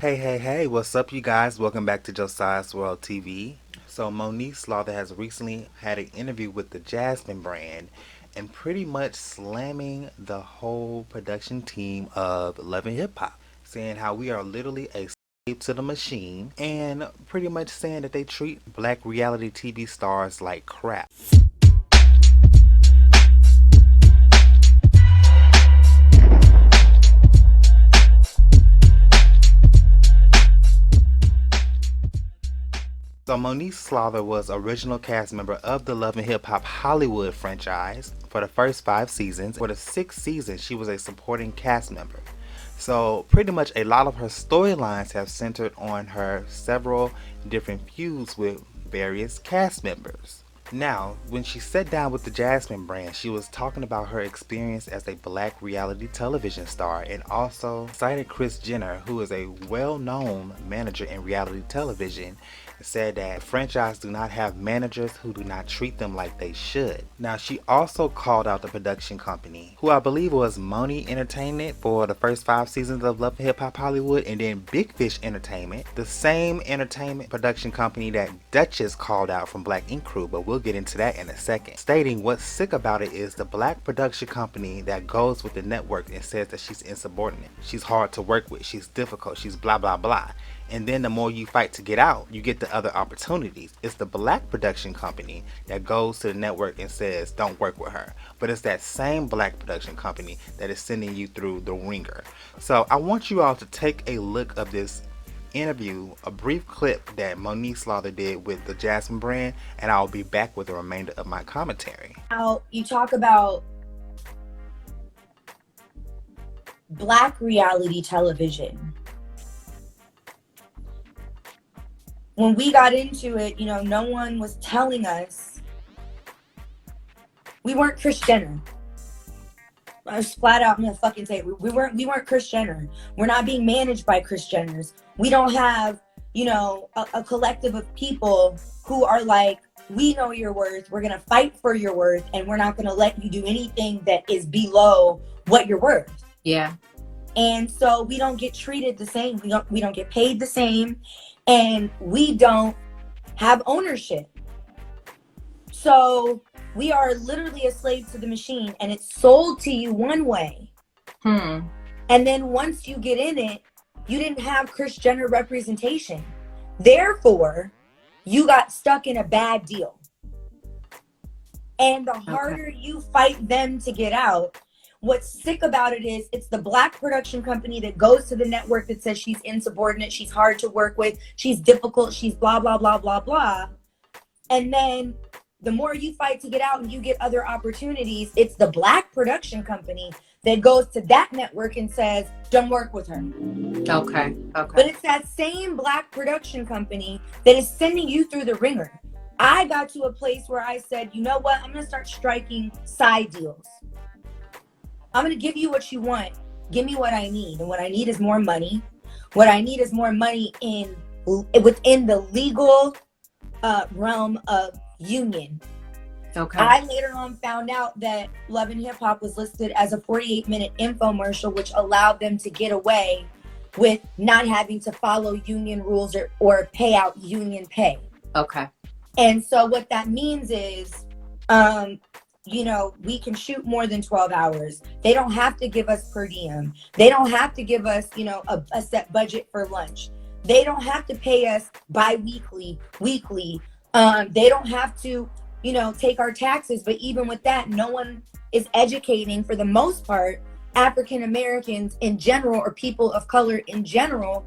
Hey, what's up, you guys? Welcome back to Josiah's World TV. So, Moniece Slaughter has recently had an interview with the Jasmine Brand and pretty much slamming the whole production team of Love and Hip Hop, saying how we are literally a slave to the machine and pretty much saying that they treat black reality TV stars like crap. So Moniece Slaughter was original cast member of the Love and Hip Hop Hollywood franchise for the first 5 seasons. For the sixth season, she was a supporting cast member. So pretty much a lot of her storylines have centered on her several different feuds with various cast members. Now, when she sat down with the Jasmine Brand, she was talking about her experience as a black reality television star and also cited Kris Jenner, who is a well-known manager in reality television, and said that franchises do not have managers who do not treat them like they should. Now, she also called out the production company, who I believe was Money Entertainment for the first 5 seasons of Love and Hip Hop Hollywood, and then Big Fish Entertainment, the same entertainment production company that Dutchess called out from Black Ink Crew, but we'll get into that in a second. Stating what's sick about it is the black production company that goes with the network and says that she's insubordinate, she's hard to work with, she's difficult, she's blah blah blah. And then the more you fight to get out, you get the other opportunities. It's the black production company that goes to the network and says, don't work with her. But it's that same black production company that is sending you through the ringer. So I want you all to take a look of this interview, a brief clip that Moniece Slaughter did with the Jasmine Brand, and I'll be back with the remainder of my commentary. Now, you talk about black reality television. When we got into it, no one was telling us we weren't Kris Jenner. I was flat out gonna fucking say we weren't Kris Jenner. We're not being managed by Kris Jenners. We don't have, a collective of people who are like, we know your worth, we're gonna fight for your worth, and we're not gonna let you do anything that is below what you're worth. Yeah. And so we don't get treated the same. We don't get paid the same, and we don't have ownership. So we are literally a slave to the machine, and it's sold to you one way. And then once you get in it, you didn't have Kris Jenner representation. Therefore, you got stuck in a bad deal. And the harder you fight them to get out, what's sick about it is it's the black production company that goes to the network that says she's insubordinate, she's hard to work with, she's difficult, she's blah, blah, blah, blah, blah. And then the more you fight to get out and you get other opportunities, it's the black production company that goes to that network and says, don't work with her. Okay. But it's that same black production company that is sending you through the ringer. I got to a place where I said, you know what? I'm going to start striking side deals. I'm going to give you what you want. Give me what I need. And what I need is more money. What I need is more money within the legal realm of union. Okay. I later on found out that Love and Hip Hop was listed as a 48-minute infomercial, which allowed them to get away with not having to follow union rules or pay out union pay. Okay. And so what that means is, we can shoot more than 12 hours. They don't have to give us per diem. They don't have to give us, a set budget for lunch. They don't have to pay us bi-weekly, weekly. They don't have to, take our taxes. But even with that, no one is educating, for the most part, African Americans in general, or people of color in general,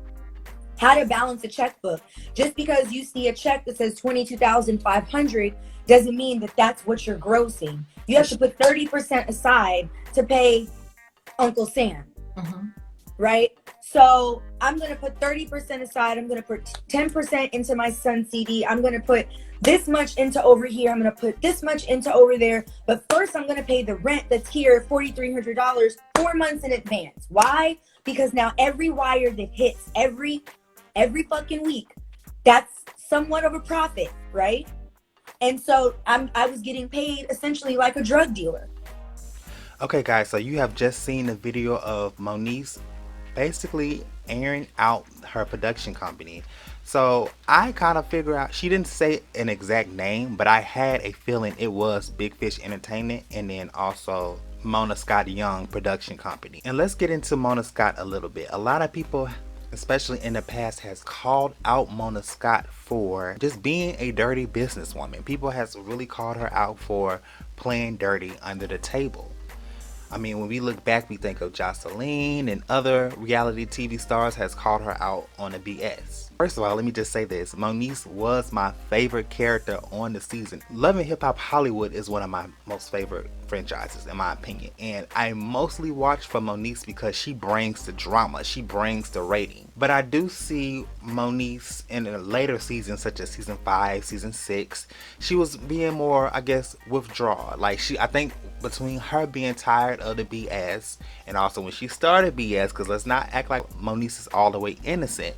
how to balance a checkbook. Just because you see a check that says $22,500 doesn't mean that that's what you're grossing. You have to put 30% aside to pay Uncle Sam. Right? So I'm going to put 30% aside. I'm going to put 10% into my son's CD. I'm going to put this much into over here. I'm going to put this much into over there. But first, I'm going to pay the rent that's here, $4,300, 4 months in advance. Why? Because now every wire that hits every fucking week, that's somewhat of a profit, right? And so I was getting paid essentially like a drug dealer. Okay guys, so you have just seen the video of Moniece basically airing out her production company. So I kind of figure out, she didn't say an exact name, but I had a feeling it was Big Fish Entertainment and then also Mona Scott Young Production Company. And let's get into Mona Scott a little bit. A lot of people, especially in the past, has called out Mona Scott for just being a dirty businesswoman. People has really called her out for playing dirty under the table. I mean, when we look back, we think of Jocelyn and other reality TV stars has called her out on the BS. First of all, let me just say this. Moniece was my favorite character on the season. Love and Hip Hop Hollywood is one of my most favorite franchises, in my opinion. And I mostly watch for Moniece because she brings the drama. She brings the rating. But I do see Moniece in the later seasons, such as season 5, season 6. She was being more, I guess, withdrawn. Like, I think between her being tired of the BS and also when she started BS, because let's not act like Moniece is all the way innocent,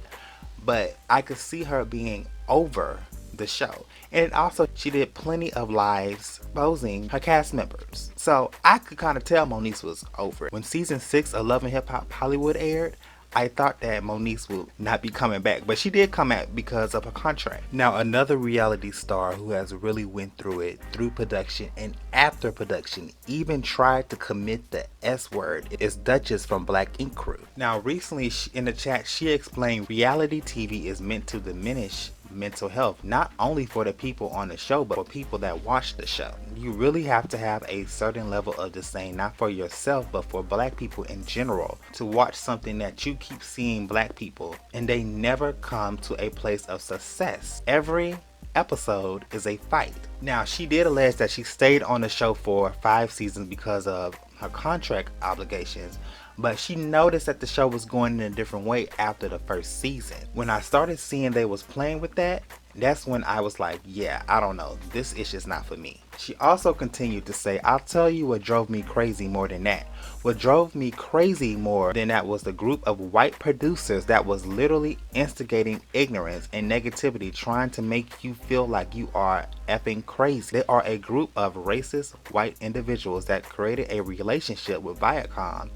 but I could see her being over the show. And also she did plenty of lives exposing her cast members, so I could kind of tell Moniece was over it. When season 6 of Love and Hip Hop Hollywood aired, I thought that Moniece would not be coming back, but she did come back because of her contract. Now, another reality star who has really went through it, through production and after production, even tried to commit the S word, is Dutchess from Black Ink Crew. Now, recently in the chat, she explained reality TV is meant to diminish mental health, not only for the people on the show, but for people that watch the show. You really have to have a certain level of disdain, not for yourself, but for black people in general, to watch something that you keep seeing black people and they never come to a place of success. Every episode is a fight. Now, she did allege that she stayed on the show for 5 seasons because of her contract obligations, but she noticed that the show was going in a different way after the first season. When I started seeing they was playing with that, that's when I was like, yeah, I don't know, this is just not for me. She also continued to say, I'll tell you what drove me crazy more than that. What drove me crazy more than that was the group of white producers that was literally instigating ignorance and negativity, trying to make you feel like you are effing crazy. They are a group of racist white individuals that created a relationship with Viacom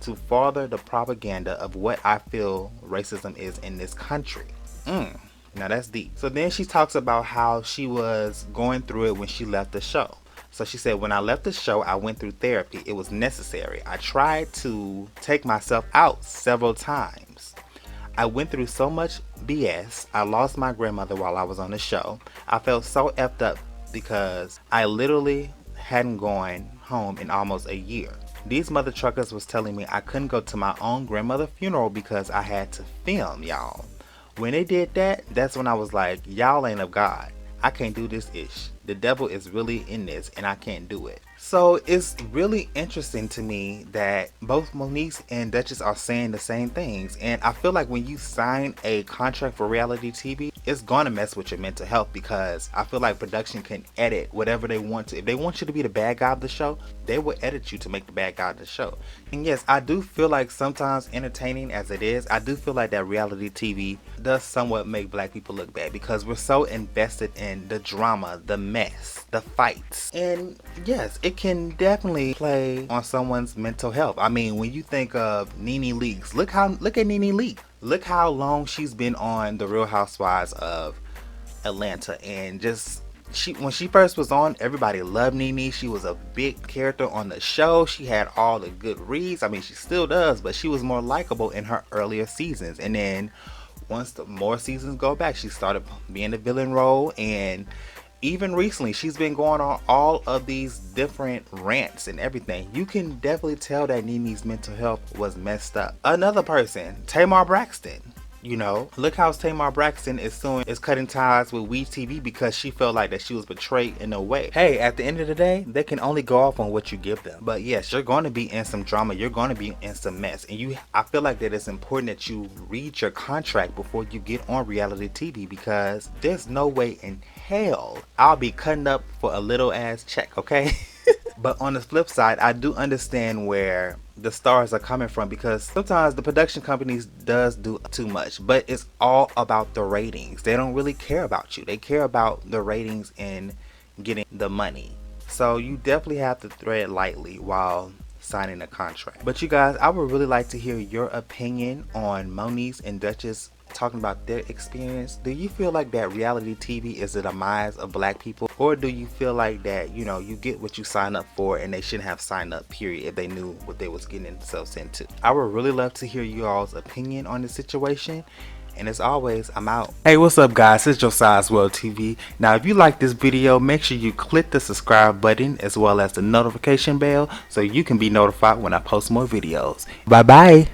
to further the propaganda of what I feel racism is in this country. Now that's deep. So then she talks about how she was going through it when she left the show. So she said, when I left the show, I went through therapy. It was necessary. I tried to take myself out several times. I went through so much BS. I lost my grandmother while I was on the show. I felt so effed up because I literally hadn't gone home in almost a year. These mother truckers was telling me I couldn't go to my own grandmother's funeral because I had to film, y'all. When they did that, that's when I was like, y'all ain't of God. I can't do this ish. The devil is really in this and I can't do it. So it's really interesting to me that both Moniece and Dutchess are saying the same things. And I feel like when you sign a contract for reality TV, it's going to mess with your mental health, because I feel like production can edit whatever they want to. If they want you to be the bad guy of the show, they will edit you to make the bad guy of the show. And yes, I do feel like sometimes, entertaining as it is, I do feel like that reality TV does somewhat make black people look bad, because we're so invested in the drama, the mess, the fights. And yes, it can definitely play on someone's mental health. I mean, when you think of Nene Leakes, look at Nene Leakes. Look how long she's been on The Real Housewives of Atlanta, and just when she first was on, everybody loved Nene. She was a big character on the show. She had all the good reads. I mean, she still does, but she was more likable in her earlier seasons. And then once the more seasons go back, she started being the villain role, and even recently she's been going on all of these different rants and everything. You can definitely tell that Nene's mental health was messed up. Another person, Tamar Braxton. You know, look how Tamar Braxton is cutting ties with We TV because she felt like that she was betrayed in a way. Hey, at the end of the day, they can only go off on what you give them. But yes, you're going to be in some drama. You're going to be in some mess. And I feel like that it's important that you read your contract before you get on reality TV, because there's no way in hell I'll be cutting up for a little ass check, okay? But on the flip side, I do understand where the stars are coming from, because sometimes the production companies does do too much, but it's all about the ratings. They don't really care about you. They care about the ratings and getting the money. So you definitely have to tread lightly while signing a contract. But you guys, I would really like to hear your opinion on Moniece and Dutchess talking about their experience. Do you feel like that reality TV is the demise of black people, or do you feel like that, you know, you get what you sign up for and they shouldn't have signed up, period, if they knew what they was getting themselves into? I would really love to hear you all's opinion on the situation. And as always, I'm out. Hey, what's up guys? It's Josiah's World TV. Now if you like this video, make sure you click the subscribe button as well as the notification bell so you can be notified when I post more videos. Bye bye.